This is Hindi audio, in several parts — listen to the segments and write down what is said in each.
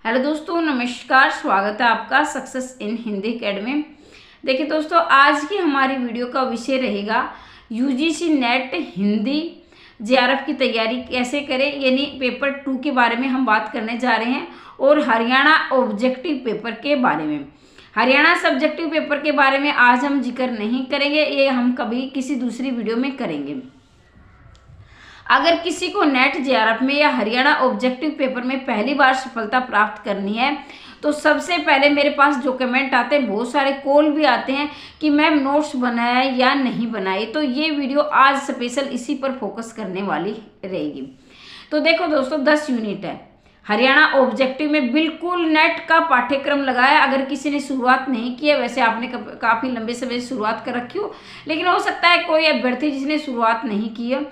हेलो दोस्तों, नमस्कार। स्वागत है आपका सक्सेस इन हिंदी अकेडमी। देखिए दोस्तों, आज की हमारी वीडियो का विषय रहेगा यूजीसी नेट हिंदी जेआरएफ की तैयारी कैसे करें, यानी पेपर 2 के बारे में हम बात करने जा रहे हैं और हरियाणा ऑब्जेक्टिव पेपर के बारे में। हरियाणा सब्जेक्टिव पेपर के बारे में आज हम जिक्र नहीं करेंगे, ये हम कभी किसी दूसरी वीडियो में करेंगे। अगर किसी को नेट जेआरएफ में या हरियाणा ऑब्जेक्टिव पेपर में पहली बार सफलता प्राप्त करनी है तो सबसे पहले मेरे पास जो कमेंट आते हैं, बहुत सारे कॉल भी आते हैं कि मैम नोट्स बनाया या नहीं बनाए, तो ये वीडियो आज स्पेशल इसी पर फोकस करने वाली रहेगी। तो देखो दोस्तों, 10 यूनिट है हरियाणा ऑब्जेक्टिव में, बिल्कुल नेट का पाठ्यक्रम लगाया। अगर किसी ने शुरुआत नहीं की है, वैसे आपने काफ़ी लंबे समय से शुरुआत कर रखी हो, लेकिन हो सकता है कोई अभ्यर्थी जिसने शुरुआत नहीं की है,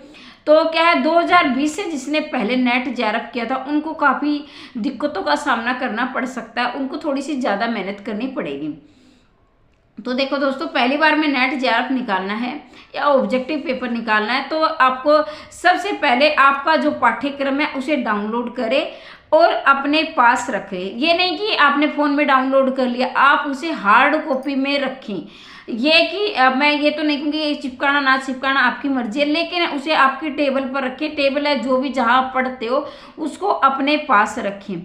तो क्या है 2020 से जिसने पहले नेट जेआरएफ किया था उनको काफ़ी दिक्कतों का सामना करना पड़ सकता है, उनको थोड़ी सी ज़्यादा मेहनत करनी पड़ेगी। तो देखो दोस्तों, पहली बार में नेट जेआरएफ निकालना है या ऑब्जेक्टिव पेपर निकालना है तो आपको सबसे पहले आपका जो पाठ्यक्रम है उसे डाउनलोड करें और अपने पास रखें। ये नहीं कि आपने फ़ोन में डाउनलोड कर लिया, आप उसे हार्ड कॉपी में रखें। ये कि मैं ये तो नहीं कहूँगी चिपकाना ना चिपकाना आपकी मर्जी है, लेकिन उसे आपकी टेबल पर रखें। टेबल है जो भी जहाँ आप पढ़ते हो उसको अपने पास रखें।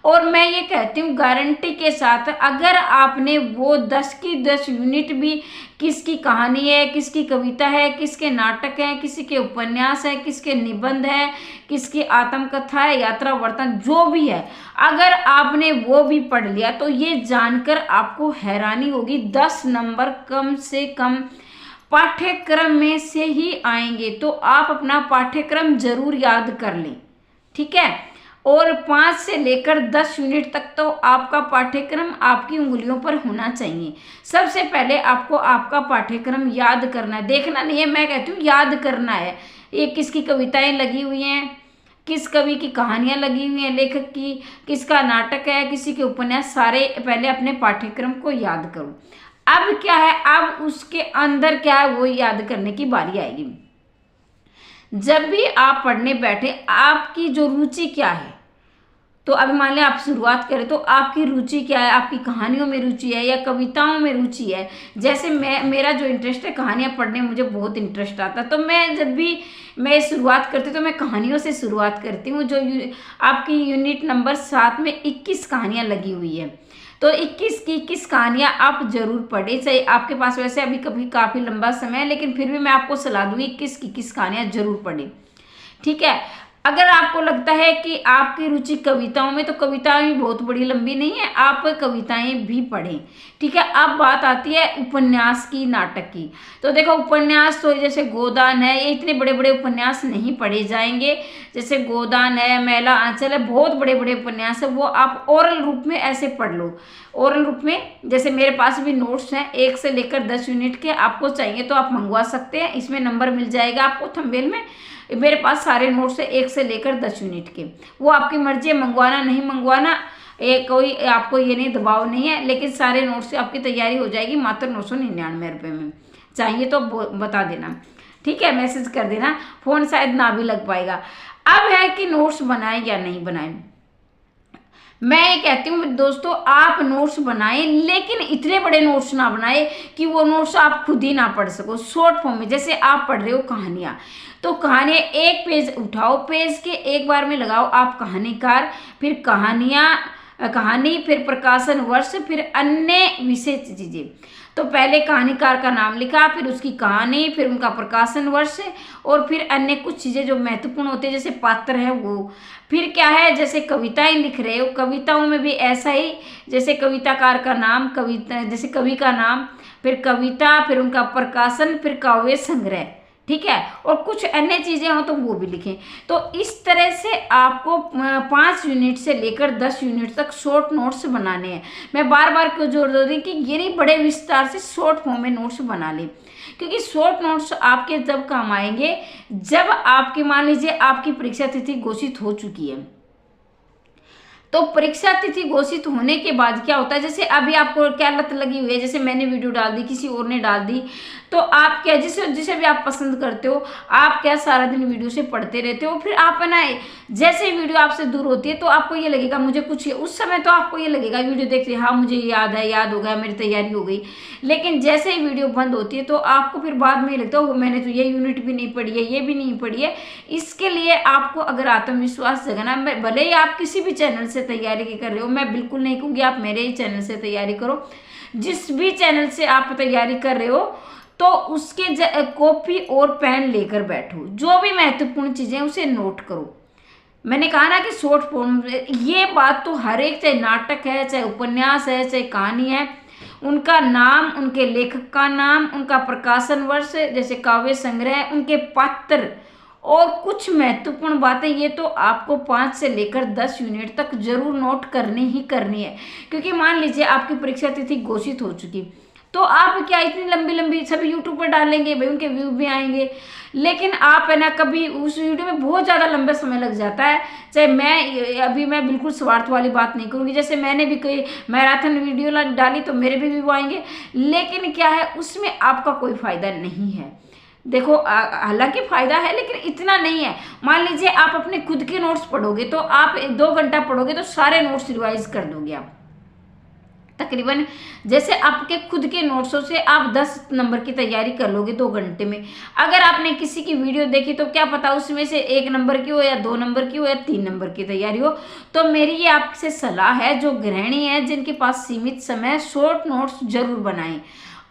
और मैं ये कहती हूँ गारंटी के साथ, अगर आपने वो 10 की 10 यूनिट भी, किसकी कहानी है, किसकी कविता है, किसके नाटक हैं, किसी के उपन्यास है, किसके निबंध है, किसकी आत्मकथा है, यात्रा वर्णन जो भी है, अगर आपने वो भी पढ़ लिया तो ये जानकर आपको हैरानी होगी 10 नंबर कम से कम पाठ्यक्रम में से ही आएंगे। तो आप अपना पाठ्यक्रम जरूर याद कर लें, ठीक है। और 5 से लेकर 10 यूनिट तक तो आपका पाठ्यक्रम आपकी उंगलियों पर होना चाहिए। सबसे पहले आपको आपका पाठ्यक्रम याद करना है, देखना नहीं है, मैं कहती हूँ याद करना है। ये किसकी कविताएं लगी हुई हैं, किस कवि की कहानियां लगी हुई हैं, लेखक की, किसका नाटक है, किसी के उपन्यास, सारे पहले अपने पाठ्यक्रम को याद करो। अब क्या है, अब उसके अंदर क्या है वो याद करने की बारी आएगी। जब भी आप पढ़ने बैठे, आपकी जो रुचि क्या है, तो अभी मान लिया आप शुरुआत करें तो आपकी रुचि क्या है, आपकी कहानियों में रुचि है या कविताओं में रुचि है। जैसे मेरा जो इंटरेस्ट है कहानियाँ पढ़ने में, मुझे बहुत इंटरेस्ट आता है, तो मैं जब भी मैं शुरुआत करती हूँ तो मैं कहानियों से शुरुआत करती हूँ। जो आपकी यूनिट नंबर 7 में 21 कहानियाँ लगी हुई है, तो 21 की 21 कहानियाँ आप जरूर पढ़ें। चाहे आपके पास वैसे अभी कभी काफ़ी लंबा समय है, लेकिन फिर भी मैं आपको सलाह दूँगी 21 की 21 कहानियाँ जरूर पढ़ें, ठीक है। अगर आपको लगता है कि आपकी रुचि कविताओं में, तो कविताएं भी बहुत बड़ी लंबी नहीं है, आप कविताएं भी पढ़ें, ठीक है। अब बात आती है उपन्यास की, नाटक की। तो देखो उपन्यास तो जैसे गोदान है, ये इतने बड़े बड़े उपन्यास नहीं पढ़े जाएंगे। जैसे गोदान है, मैला आंचल है, बहुत बड़े बड़े उपन्यास है, वो आप ओरल रूप में ऐसे पढ़ लो। ओरल रूप में जैसे मेरे पास भी नोट्स हैं 1 से लेकर 10 यूनिट के, आपको चाहिए तो आप मंगवा सकते हैं, इसमें नंबर मिल जाएगा आपको थंबनेल में। मेरे पास सारे नोट्स है 1 से लेकर 10 यूनिट के, वो आपकी मर्जी है मंगवाना नहीं मंगवाना, कोई आपको ये नहीं दबाव नहीं है, लेकिन सारे नोट्स से आपकी तैयारी हो जाएगी मात्र 999 रुपये में। चाहिए तो बता देना, ठीक है, मैसेज कर देना, फ़ोन शायद ना भी लग पाएगा। अब है कि नोट्स बनाएं या नहीं बनाएं। मैं ये कहती हूँ दोस्तों, आप नोट्स बनाएं, लेकिन इतने बड़े नोट्स ना बनाएं कि वो नोट्स आप खुद ही ना पढ़ सको। शॉर्ट फॉर्म में, जैसे आप पढ़ रहे हो कहानियाँ, तो कहानियाँ एक पेज उठाओ, पेज के एक बार में लगाओ आप कहानीकार, फिर कहानी, फिर प्रकाशन वर्ष, फिर अन्य विशेष चीज़ें। तो पहले कहानीकार का नाम लिखा, फिर उसकी कहानी, फिर उनका प्रकाशन वर्ष, और फिर अन्य कुछ चीज़ें जो महत्वपूर्ण होती है, जैसे पात्र है वो। फिर क्या है, जैसे कविताएं लिख रहे हो, कविताओं में भी ऐसा ही, जैसे कविताकार का नाम, कविता जैसे कवि का नाम, फिर कविता, फिर उनका प्रकाशन, फिर काव्य संग्रह, ठीक है, और कुछ अन्य चीज़ें हो तो वो भी लिखें। तो इस तरह से आपको 5 यूनिट से लेकर 10 यूनिट तक शॉर्ट नोट्स बनाने हैं। मैं बार बार क्यों जोर दे रही हूँ कि ये नहीं, बड़े विस्तार से शॉर्ट फॉर्म में नोट्स बना लें, क्योंकि शॉर्ट नोट्स आपके जब काम आएंगे, जब आपकी मान लीजिए आपकी परीक्षा तिथि घोषित हो चुकी है, तो परीक्षा तिथि घोषित होने के बाद क्या होता है, जैसे अभी आपको क्या लत लगी हुई है, जैसे मैंने वीडियो डाल दी, किसी और ने डाल दी, तो आप क्या जिसे जिसे भी आप पसंद करते हो, आप क्या सारा दिन वीडियो से पढ़ते रहते हो, फिर आप है ना जैसे ही वीडियो आपसे दूर होती है तो आपको ये लगेगा मुझे कुछ, उस समय तो आपको ये लगेगा वीडियो देखते हाँ मुझे याद है, याद हो गया, मेरी तैयारी हो गई। लेकिन जैसे ही वीडियो बंद होती है तो आपको फिर बाद में ये लगता है मैंने तो ये यूनिट भी नहीं पढ़ी है, ये भी नहीं पढ़ी है। इसके लिए आपको अगर आत्मविश्वास जगाना, भले ही आप किसी भी चैनल से तैयारी कर रहे हो, मैं बिल्कुल नहीं कहूँगी आप मेरे ही चैनल से तैयारी करो, जिस भी चैनल से आप तैयारी कर रहे हो तो उसके कॉपी और पेन लेकर बैठो, जो भी महत्वपूर्ण चीजें उसे नोट करो। मैंने कहा ना कि शॉर्ट फॉर्म, ये बात तो हर एक, चाहे नाटक है, चाहे उपन्यास है, चाहे कहानी है, उनका नाम, उनके लेखक का नाम, उनका प्रकाशन वर्ष, जैसे काव्य संग्रह, उनके पात्र और कुछ महत्वपूर्ण बातें, ये तो आपको 5 से लेकर 10 यूनिट तक जरूर नोट करनी ही करनी है। क्योंकि मान लीजिए आपकी परीक्षा तिथि घोषित हो चुकी, तो आप क्या इतनी लंबी लंबी सभी यूट्यूब पर डालेंगे, भाई उनके व्यू भी आएंगे, लेकिन आप है ना कभी उस वीडियो में बहुत ज़्यादा लंबा समय लग जाता है। चाहे मैं बिल्कुल स्वार्थ वाली बात नहीं करूँगी, जैसे मैंने भी कोई मैराथन वीडियो डाली तो मेरे भी व्यू आएंगे, लेकिन क्या है उसमें आपका कोई फायदा नहीं है। देखो हालांकि फायदा है लेकिन इतना नहीं है। मान लीजिए आप अपने खुद के नोट्स पढ़ोगे तो आप 2 घंटा पढ़ोगे तो सारे नोट्स रिवाइज कर दोगे आप तकरीबन। जैसे आपके खुद के नोट्सों से आप 10 नंबर की तैयारी कर लोगे 2 घंटे में। अगर आपने किसी की वीडियो देखी तो क्या पता उसमें से 1 नंबर की हो या 2 नंबर की हो या 3 नंबर की तैयारी हो। तो मेरी ये आपसे सलाह है, जो गृहिणी है जिनके पास सीमित समय, शॉर्ट नोट्स जरूर बनाएं।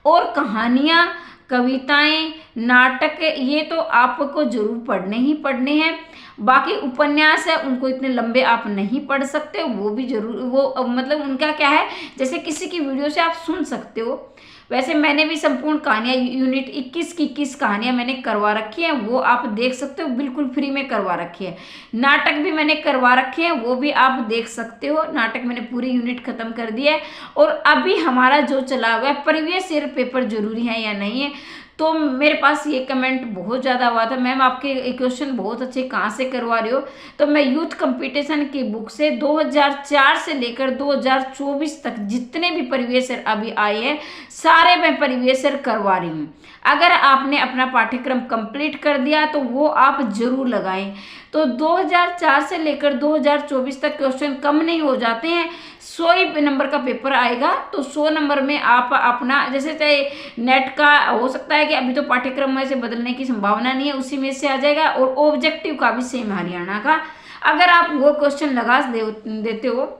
और कहानियाँ, कविताएं, नाटक, ये तो आपको जरूर पढ़ने ही पढ़ने हैं। बाकी उपन्यास है उनको इतने लंबे आप नहीं पढ़ सकते, वो भी जरूर, वो मतलब उनका क्या है, जैसे किसी की वीडियो से आप सुन सकते हो, वैसे मैंने भी संपूर्ण कहानियाँ यूनिट 21 की 21 कहानियाँ मैंने करवा रखी हैं, वो आप देख सकते हो, बिल्कुल फ्री में करवा रखी है। नाटक भी मैंने करवा रखे हैं, वो भी आप देख सकते हो। नाटक मैंने पूरी यूनिट खत्म कर दिया है। और अभी हमारा जो चला हुआ है प्रीवियस ईयर पेपर जरूरी है या नहीं है, तो मेरे पास ये कमेंट बहुत ज़्यादा हुआ था, मैम आपके क्वेश्चन बहुत अच्छे, कहाँ से करवा रहे हो। तो मैं यूथ कंपटीशन की बुक से 2004 से लेकर 2024 तक जितने भी प्रीवियस ईयर अभी आए हैं सारे मैं प्रीवियस ईयर करवा रही हूँ। अगर आपने अपना पाठ्यक्रम कंप्लीट कर दिया तो वो आप जरूर लगाएं। तो 2004 से लेकर 2024 तक क्वेश्चन कम नहीं हो जाते हैं। 100 नंबर का पेपर आएगा, तो 100 नंबर में आप अपना, जैसे चाहे नेट का हो सकता है कि अभी तो पाठ्यक्रम में से बदलने की संभावना नहीं है, उसी में से आ जाएगा। और ऑब्जेक्टिव का भी सेम हरियाणा का, अगर आप वो क्वेश्चन लगा देते हो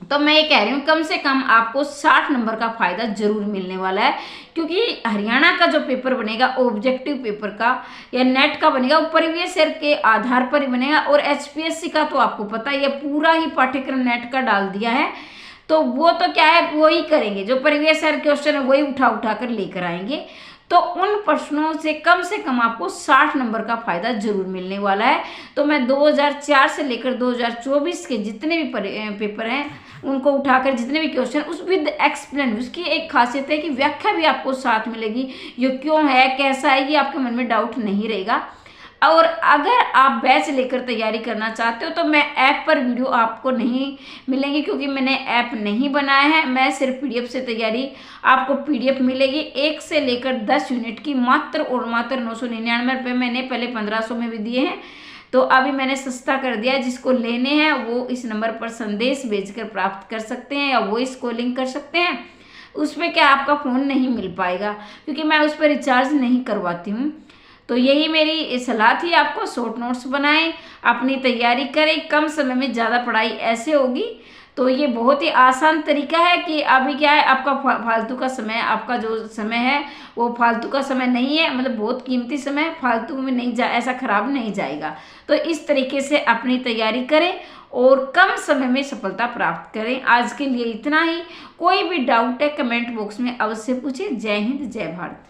तो मैं ये कह रही हूँ कम से कम आपको 60 नंबर का फायदा जरूर मिलने वाला है। क्योंकि हरियाणा का जो पेपर बनेगा ऑब्जेक्टिव पेपर का या नेट का बनेगा, वो प्रीवियस ईयर के आधार पर ही बनेगा। और एचपीएससी का तो आपको पता है, ये पूरा ही पाठ्यक्रम नेट का डाल दिया है, तो वो तो क्या है वही करेंगे, जो प्रीवियस ईयर क्वेश्चन है वही उठा उठा कर लेकर आएंगे। तो उन प्रश्नों से कम आपको 60 नंबर का फायदा जरूर मिलने वाला है। तो मैं 2004 से लेकर 2024 के जितने भी पेपर हैं उनको उठाकर, जितने भी क्वेश्चन उस विद एक्सप्लेन, उसकी एक खासियत है कि व्याख्या भी आपको साथ मिलेगी, ये क्यों है, कैसा है, ये आपके मन में डाउट नहीं रहेगा। और अगर आप बैच लेकर तैयारी करना चाहते हो तो मैं ऐप पर वीडियो आपको नहीं मिलेंगी, क्योंकि मैंने ऐप नहीं बनाया है। मैं सिर्फ पीडीएफ से तैयारी, आपको पीडीएफ मिलेगी 1 से लेकर 10 यूनिट की, मात्र और मात्र 999 रुपये। मैंने पहले 1500 में भी दिए हैं, तो अभी मैंने सस्ता कर दिया। जिसको लेने हैं वो इस नंबर पर संदेश भेजकर प्राप्त कर सकते हैं या वॉइस कॉलिंग कर सकते हैं। उसमें क्या आपका फ़ोन नहीं मिल पाएगा, क्योंकि मैं उस पर रिचार्ज नहीं करवाती हूँ। तो यही मेरी सलाह थी आपको, शॉर्ट नोट्स बनाएं, अपनी तैयारी करें, कम समय में ज़्यादा पढ़ाई ऐसे होगी। तो ये बहुत ही आसान तरीका है कि अभी क्या है, आपका फालतू का समय, आपका जो समय है वो फालतू का समय नहीं है, मतलब बहुत कीमती समय फालतू में नहीं ऐसा खराब नहीं जाएगा। तो इस तरीके से अपनी तैयारी करें और कम समय में सफलता प्राप्त करें। आज के लिए इतना ही। कोई भी डाउट है कमेंट बॉक्स में अवश्य पूछें। जय हिंद, जय भारत।